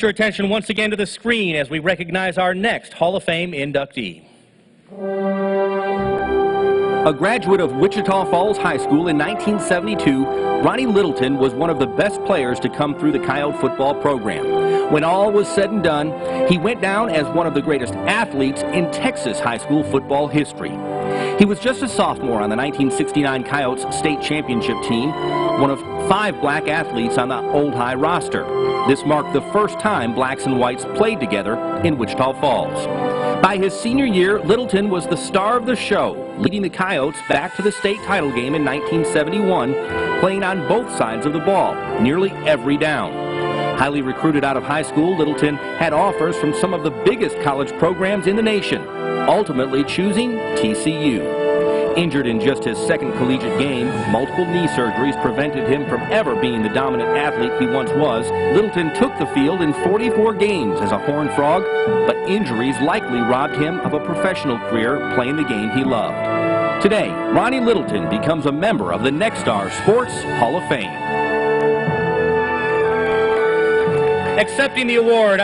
Your attention once again to the screen as we recognize our next Hall of Fame inductee. A graduate of Wichita Falls High School in 1972, Ronnie Littleton was one of the best players to come through the Coyote football program. When all was said and done, he went down as one of the greatest athletes in Texas high school football history. He was just a sophomore on the 1969 Coyotes state championship team, one of 5 black athletes on the Old High roster. This marked the first time blacks and whites played together in Wichita Falls. By his senior year, Littleton was the star of the show, leading the Coyotes back to the state title game in 1971, playing on both sides of the ball, nearly every down. Highly recruited out of high school, Littleton had offers from some of the biggest college programs in the nation, ultimately choosing TCU. Injured in just his second collegiate game, multiple knee surgeries prevented him from ever being the dominant athlete he once was. Littleton took the field in 44 games as a Horned Frog, but injuries likely robbed him of a professional career playing the game he loved. Today, Ronnie Littleton becomes a member of the Nexstar Sports Hall of Fame. Accepting the award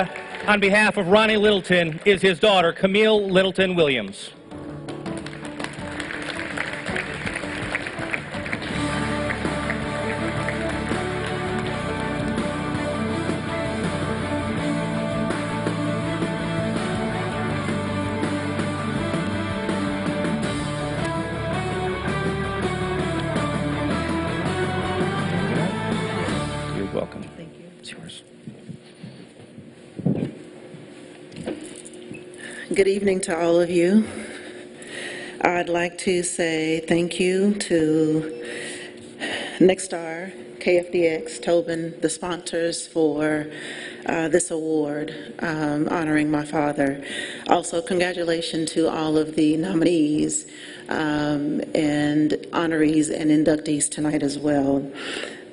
on behalf of Ronnie Littleton is his daughter, Camille Littleton Williams. You're welcome. Thank you. It's yours. Good evening to all of you. I'd like to say thank you to Nexstar, KFDX, Tobin, the sponsors for this award honoring my father. Also, congratulations to all of the nominees and honorees and inductees tonight as well.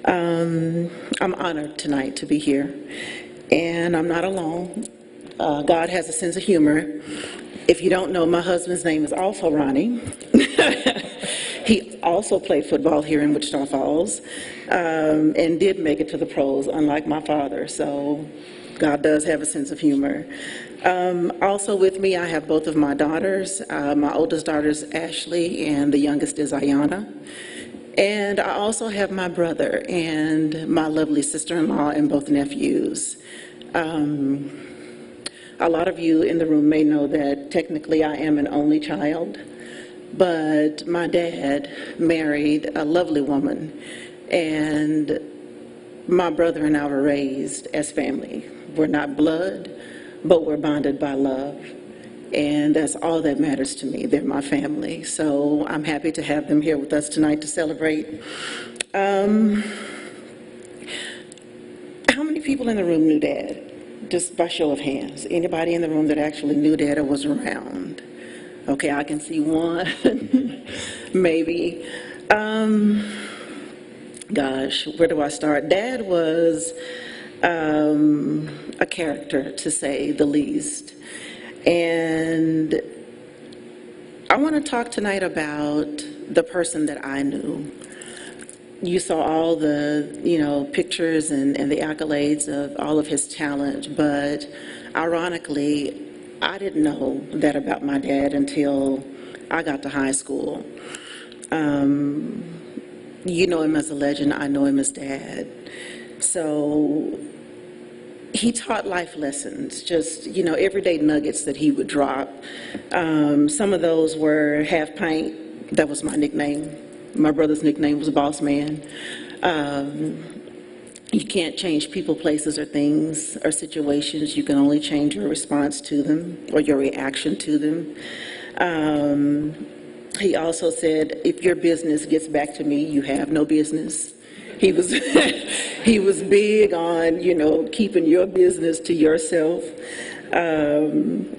I'm honored tonight to be here, and I'm not alone. God has a sense of humor. If you don't know, my husband's name is also Ronnie. He also played football here in Wichita Falls and did make it to the pros, unlike my father. So God does have a sense of humor. Also with me, I have both of my daughters. My oldest daughter is Ashley, and the youngest is Ayana. And I also have my brother and my lovely sister-in-law and both nephews. A lot of you in the room may know that technically I am an only child, but my dad married a lovely woman, and my brother and I were raised as family. We're not blood, but we're bonded by love, and that's all that matters to me. They're my family, so I'm happy to have them here with us tonight to celebrate. How many people in the room knew Dad? Just by show of hands. Anybody in the room that actually knew Dad or was around? Okay, I can see one, maybe. Gosh, where do I start? Dad was a character, to say the least. And I want to talk tonight about the person that I knew. You saw all the, pictures and the accolades of all of his talent, but ironically, I didn't know that about my dad until I got to high school. You know him as a legend, I know him as Dad. So he taught life lessons, just, everyday nuggets that he would drop. Some of those were half pint, that was my nickname. My brother's nickname was Boss Man. You can't change people, places, or things, or situations. You can only change your response to them or your reaction to them. He also said, if your business gets back to me, you have no business. He was, he was big on, keeping your business to yourself.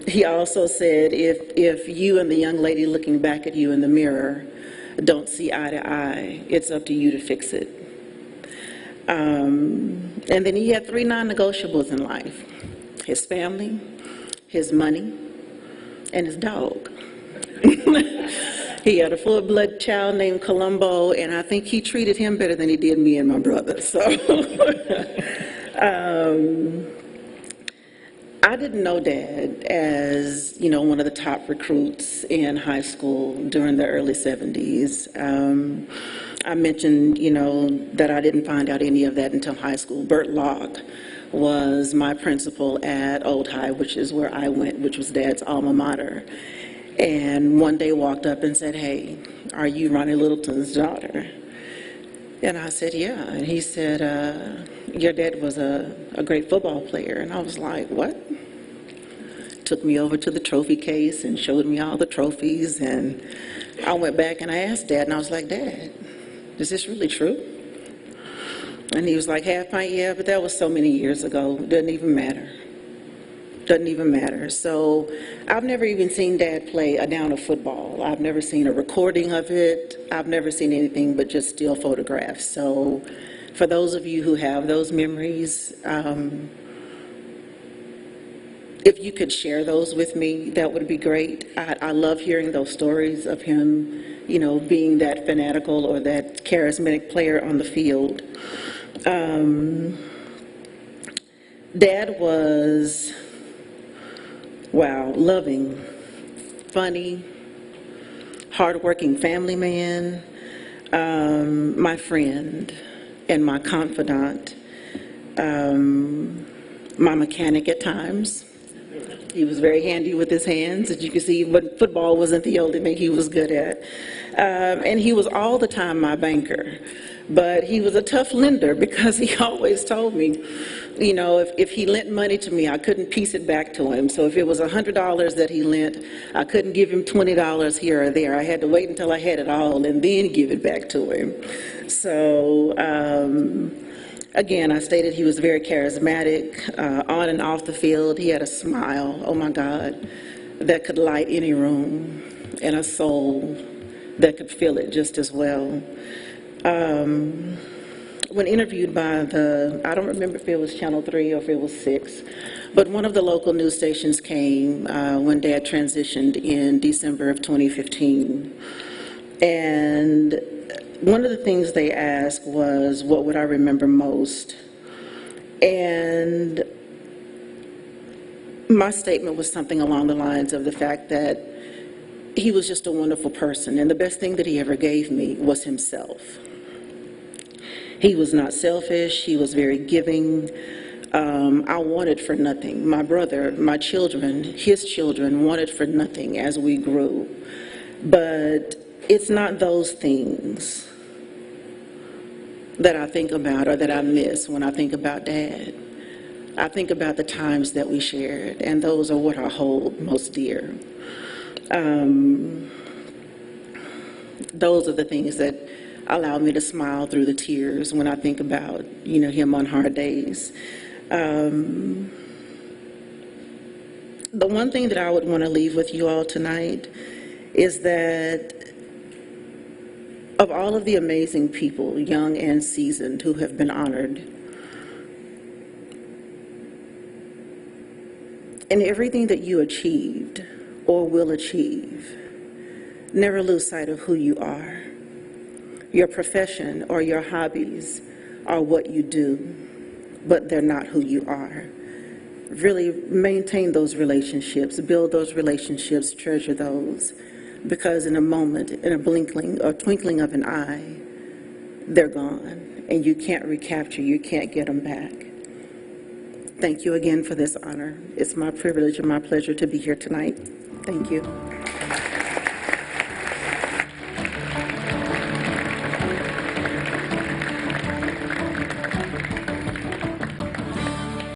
He also said, if you and the young lady looking back at you in the mirror don't see eye to eye, it's up to you to fix it. And then he had 3 non-negotiables in life: his family, his money, and his dog. He had a full-blood child named Columbo, and I think he treated him better than he did me and my brother. So I didn't know Dad as, one of the top recruits in high school during the early 70s. I mentioned, that I didn't find out any of that until high school. Bert Locke was my principal at Old High, which is where I went, which was Dad's alma mater. And one day walked up and said, "Hey, are you Ronnie Littleton's daughter?" And I said, "Yeah." And he said, "Your dad was a great football player." And I was like, "What?" Took me over to the trophy case and showed me all the trophies. And I went back and I asked Dad, and I was like, "Dad, is this really true?" And he was like, "Half pint, yeah, but that was so many years ago. It doesn't even matter. Doesn't even matter." So I've never even seen Dad play a down of football. I've never seen a recording of it. I've never seen anything but just still photographs. So for those of you who have those memories, if you could share those with me, that would be great. I love hearing those stories of him, being that fanatical or that charismatic player on the field. Dad was, wow, loving, funny, hardworking family man, my friend and my confidant, my mechanic at times. He was very handy with his hands, as you can see, but football wasn't the only thing he was good at. And he was all the time my banker. But he was a tough lender because he always told me, if he lent money to me, I couldn't piece it back to him. So if it was $100 that he lent, I couldn't give him $20 here or there. I had to wait until I had it all and then give it back to him. So, again, I stated he was very charismatic, on and off the field. He had a smile, oh my God, that could light any room, and a soul that could feel it just as well. When interviewed by I don't remember if it was Channel 3 or if it was 6, but one of the local news stations came when Dad transitioned in December of 2015. And one of the things they asked was, what would I remember most? And my statement was something along the lines of the fact that he was just a wonderful person, and the best thing that he ever gave me was himself. He was not selfish. He was very giving. I wanted for nothing. My brother, my children, his children wanted for nothing as we grew. But it's not those things that I think about or that I miss when I think about Dad. I think about the times that we shared, and those are what I hold most dear. Those are the things that allow me to smile through the tears when I think about, him on hard days. The one thing that I would want to leave with you all tonight is that of all of the amazing people, young and seasoned, who have been honored, in everything that you achieved or will achieve, never lose sight of who you are. Your profession or your hobbies are what you do, but they're not who you are. Really maintain those relationships, build those relationships, treasure those, because in a moment, in a twinkling of an eye, they're gone, and you can't recapture, you can't get them back. Thank you again for this honor. It's my privilege and my pleasure to be here tonight. Thank you.